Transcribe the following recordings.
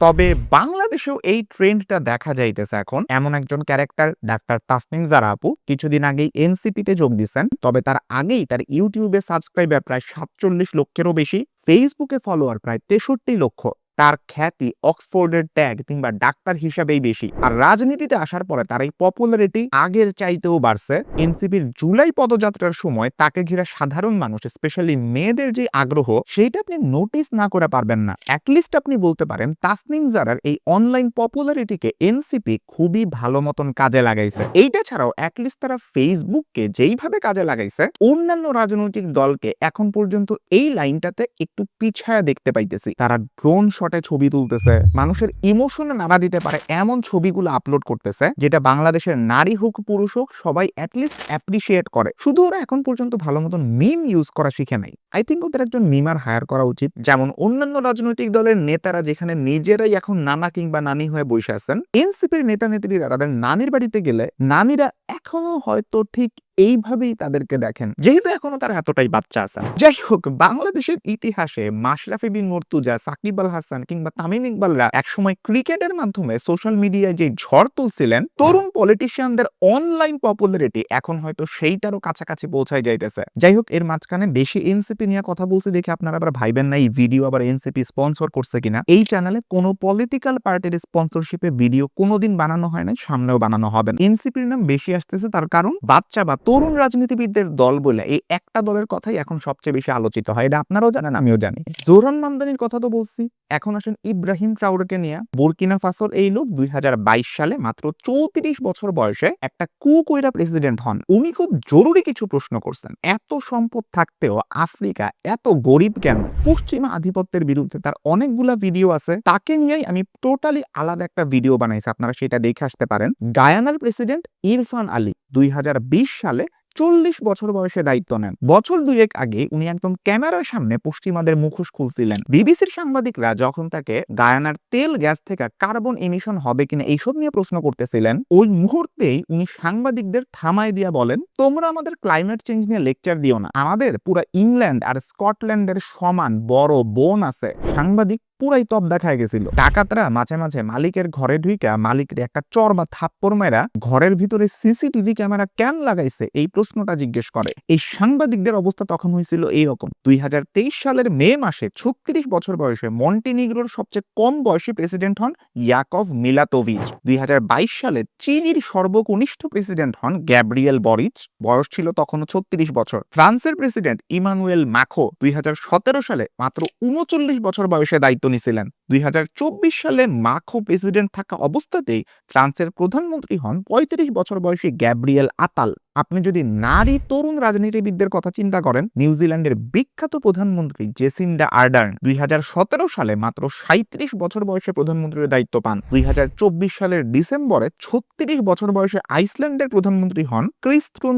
তবে বাংলাদেশেও এই ট্রেন্ডটা দেখা যাইতেছে এখন। এমন একজন ক্যারেক্টার ডাক্তার তাসনিম জারা আপু কিছুদিন আগেই এনসিপিতে যোগ দিছেন। তবে তার আগেই তার ইউটিউবে সাবস্ক্রাইবার প্রায় ৪৭ লক্ষেরও বেশি, ফেসবুকে ফলোয়ার প্রায় ৬৩ লক্ষ। তার খ্যাতি অক্সফোর্ডের ট্যাগ কিংবা ডাক্তার হিসাবেই বেশি। আর রাজনীতিতে আসার পরে তার এই পপুলারিটি আগের চাইতেও বাড়ছে। এনসিপির জুলাই পদযাত্রার সময় তাকে ঘিরে সাধারণ মানুষ স্পেশালি মেয়েদের যে আগ্রহ সেইটা আপনি নোটিস না করে পারবেন না। অ্যাটলিস্ট আপনি বলতে পারেন তাসনিম জারার এই অনলাইন পপুলারিটিকে এনসিপি খুবই ভালো মতন কাজে লাগাইছে। এইটা ছাড়াও অ্যাটলিস্ট তারা ফেসবুককে যেইভাবে কাজে লাগাইছে অন্যান্য রাজনৈতিক দলকে এখন পর্যন্ত এই লাইনটাতে একটু পিছায়া দেখতে পাইতেছি। তারা ড্রোন শটে ছবি তুলতেছে, মানুষের ইমোশনে নাড়া দিতে পারে এমন ছবিগুলো আপলোড করতেছে, যেটা বাংলাদেশের নারী হোক পুরুষ হোক সবাই অ্যাটলিস্ট অ্যাপ্রিসিয়েট করে। শুধু ওরা এখন পর্যন্ত ভালো মতন মিম ইউজ করা শিখে নাই। আই থিঙ্ক ওদের একজন মিমার হায়ার করা উচিত। যেমন অন্যান্য রাজনৈতিক দলের নেতারা যেখানে নিজেরাই এখন নানা কিংবা নানি হয়ে বসে আছেন, এনসিপির নেতা নেত্রীরা তাদের নানির বাড়িতে গেলে নানিরা এখনো হয়তো ঠিক এইভাবেই তাদেরকে দেখেন, যেহেতু এখনো তারা এতটাই বাচ্চা আছে। যাই হোক, বাংলাদেশের ইতিহাসে মাশরাফি বিন মুর্তজা, সাকিব আল হাসান কিংবা তামিম ইকবালরা একসময় ক্রিকেটের মাধ্যমে সোশ্যাল মিডিয়ায় যে ঝড় তুলছিলেন, তরুণ পলিটিশিয়ানদের অনলাইন পপুলারিটি এখন হয়তো সেইটারও কাছাকাছি পৌঁছায় যাইতেছে। যাই হোক, এর মাঝখানে বেশি এনসিপি নিয়ে কথা বলছি দেখে আপনারা আবার ভাইবেন না এই ভিডিও আবার এনসিপি স্পন্সর করছে কিনা। এই চ্যানেলে কোনো পলিটিক্যাল পার্টির স্পন্সরশিপে ভিডিও কোনোদিন বানানো হয় না, সামনেও বানানো হবে না। এনসিপির নাম বেশি আসতেছে তার কারণ বাচ্চা বা তরুণ রাজনীতিবিদদের দল বলে এই একটা দলের কথাই এখন সবচেয়ে বেশি আলোচিত হয়। এটা আপনারাও জানেন, আমিও জানি। জোহরান মামদানির কথা তো বলছি, এখন আসেন ইব্রাহিম ট্রাওরেকে নিয়ে। বুরকিনা ফাসোর এই লোক ২০২২ সালে মাত্র ৩৪ বছর বয়সে একটা কু কইরা প্রেসিডেন্ট হন। উনি খুব জরুরি কিছু প্রশ্ন করছেন, এত সম্পদ থাকতেও আফ্রিকা এত গরিব কেন? পশ্চিমা আধিপত্যের বিরুদ্ধে তার অনেকগুলা ভিডিও আছে, তাকে নিয়েই আমি টোটালি আলাদা একটা ভিডিও বানাইছি, আপনারা সেটা দেখে আসতে পারেন। গায়ানার প্রেসিডেন্ট ইরফান আলী ২০২০ সালে ৪০ বছর বয়সে দায়িত্ব নেন। বছর দুয়েক আগে উনি একদম ক্যামেরার সামনে পশ্চিমাদের মুখোশ খুলছিলেন। বিবিসির সাংবাদিকরা যখন তাকে গায়ানার তেল গ্যাস থেকে কার্বন এমিশন হবে কিনা এইসব নিয়ে প্রশ্ন করতেছিলেন, ওই মুহূর্তেই উনি সাংবাদিকদের থামায় দিয়া বলেন, তোমরা আমাদের ক্লাইমেট চেঞ্জ নিয়ে লেকচার দিও না, আমাদের পুরা ইংল্যান্ড আর স্কটল্যান্ডের সমান বড় বোন আছে। সাংবাদিক পুরাই তপ দেখায় গেছিল। ডাকাতরা মাঝে মাঝে মালিকের ঘরে ঢুইকা মালিকের একটা চর বা থাপ্পড় মেরা ঘরের ভিতরে সিসিটিভি ক্যামেরা কেন লাগাইছে এই প্রশ্নটা জিজ্ঞেস করে। এই সাংবাদিকদের অবস্থা তখন হয়েছিল এইরকম। ২০২৩ সালের মে মাসে ৩৬ বছর বয়সে মন্টিনিগ্রোর সবচেয়ে কম বয়সী প্রেসিডেন্ট হন ইয়াকভ মিলাতোভিচ। ২০২২ সালে চিলির সর্বকনিষ্ঠ প্রেসিডেন্ট হন গ্যাব্রিয়েল বরিচ, বয়স ছিল তখনও ৩৬ বছর। ফ্রান্সের প্রেসিডেন্ট ইমানুয়েল ম্যাখো ২০১৭ সালে মাত্র ৩৯ বছর বয়সে দায়িত্ব নিয়েছিলেন। ২০২৪ সালে মাখো প্রেসিডেন্ট থাকা অবস্থাতেই ফ্রান্সের প্রধানমন্ত্রী হন ৩৫ বছর বয়সী গ্যাব্রিয়েল আতাল। আপনি যদি নারী তরুণ রাজনীতিবিদদের কথা চিন্তা করেন, নিউজিল্যান্ডের বিখ্যাত প্রধানমন্ত্রী জেসিন্ডা আর্ডার্ন ২০১৭ সালে মাত্র ৩৭ বছর বয়সে প্রধানমন্ত্রীর দায়িত্ব পান। ২০২৪ সালের ডিসেম্বরে ৩৬ বছর বয়সে আইসল্যান্ডের প্রধানমন্ত্রী হন ক্রিস্ট্রুন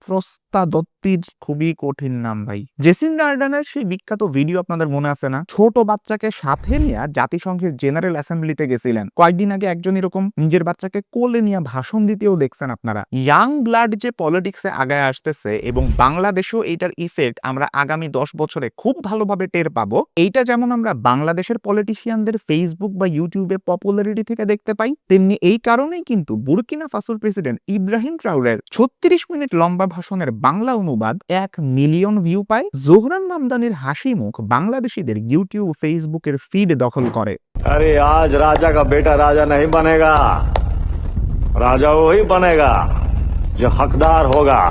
ফ্রস্তাদত্তির, খুবই কঠিন নাম ভাই। জেসিন্ডা আর্ডার্নের সেই বিখ্যাত ভিডিও আপনাদের মনে আছে না? ছোট বাচ্চাকে সাথে নিয়ে জাতিসংঘের জেনারেল অ্যাসেম্বলিতে গেছিলেন। কয়েকদিন আগে একজন এরকম নিজের বাচ্চাকে কোলে নিয়ে ভাষণ দিতেও দেখছেন আপনারা। ইয়াং ব্লাড যে পলিটিক্সে আগায় আসতেছে এবং বাংলাদেশেও এইটার ইফেক্ট আমরা আগামী 10 বছরে খুব ভালোভাবে টের পাবো। এইটা যেমন আমরা বাংলাদেশের পলিটিশিয়ানদের ফেসবুক বা ইউটিউবে পপুলারিটি থেকে দেখতে পাই, তেমনি এই কারণেই কিন্তু বুরকিনা ফাসোর প্রেসিডেন্ট ইব্রাহিম ট্রাওরের ৩৬ মিনিট লম্বা ভাষণের বাংলা অনুবাদ ১ মিলিয়ন ভিউ পায়। জোহরান মামদানির হাসি মুখ বাংলাদেশীদের ইউটিউব ফেসবুকের ফিড দখল করে। अरे आज राजा का बेटा राजा नहीं बनेगा, राजा वही बनेगा जो हकदार होगा।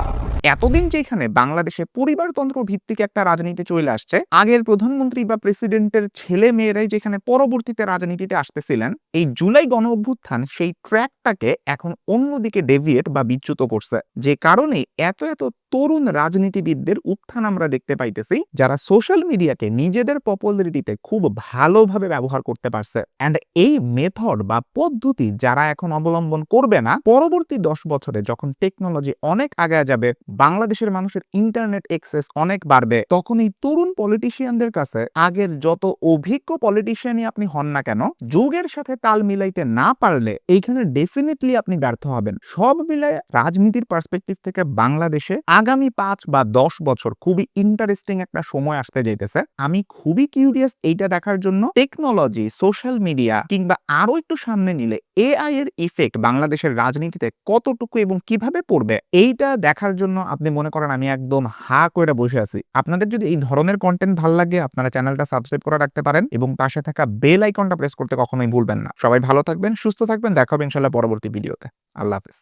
এতদিন যেখানে বাংলাদেশে পরিবারতন্ত্র ভিত্তিক একটা রাজনীতি চলে আসছে, আগের প্রধানমন্ত্রী বা প্রেসিডেন্টের ছেলে মেয়েরাই যেখানে পরবর্তীতে রাজনীতিতে আসতেছিলেন, এই জুলাই গণ অভ্যুত্থান সেই ট্র্যাকটাকে এখন অন্যদিকে ডেভিয়েট বা বিচ্যুত করছে, যে কারণে এত এত তরুণ রাজনীতিবিদদের উত্থান আমরা দেখতে পাইতেছি, যারা সোশ্যাল মিডিয়াকে নিজেদের পপুলারিটিতে খুব ভালোভাবে ব্যবহার করতে পারছে। অ্যান্ড এই মেথড বা পদ্ধতি যারা এখন অবলম্বন করবে না, পরবর্তী 10 বছরে যখন টেকনোলজি অনেক আগায় যাবে, বাংলাদেশের মানুষের ইন্টারনেট অ্যাক্সেস অনেক বাড়বে, তখন এই তরুণ পলিটিশিয়ানদের কাছে আগের যত অভিজ্ঞ পলিটিশিয়ানই আপনি হন না কেন, যুগের সাথে তাল মিলাইতে না পারলে এইখানে ডেফিনেটলি আপনি ব্যর্থ হবেন। সব মিলায় রাজনীতির পার্সপেক্টিভ থেকে বাংলাদেশে আগামী 5 বা 10 বছর খুবই ইন্টারেস্টিং একটা সময় আসতে যাইতেছে। আমি খুবই কিউরিয়াস এইটা দেখার জন্য টেকনোলজি, সোশ্যাল মিডিয়া কিংবা আরো একটু সামনে নিলে এআই এর ইফেক্ট বাংলাদেশের রাজনীতিতে কতটুকু এবং কিভাবে পড়বে এইটা দেখার জন্য আপনি মনে করেন আমি একদম হা কইরা বসে আছি। আপনাদের যদি এই ধরনের কনটেন্ট ভাল লাগে আপনারা চ্যানেলটা সাবস্ক্রাইব করে রাখতে পারেন এবং পাশে থাকা বেল আইকনটা প্রেস করতে কখনোই ভুলবেন না। সবাই ভালো থাকবেন, সুস্থ থাকবেন। দেখা হবে ইনশাআল্লাহ পরবর্তী ভিডিওতে। আল্লাহ হাফেজ।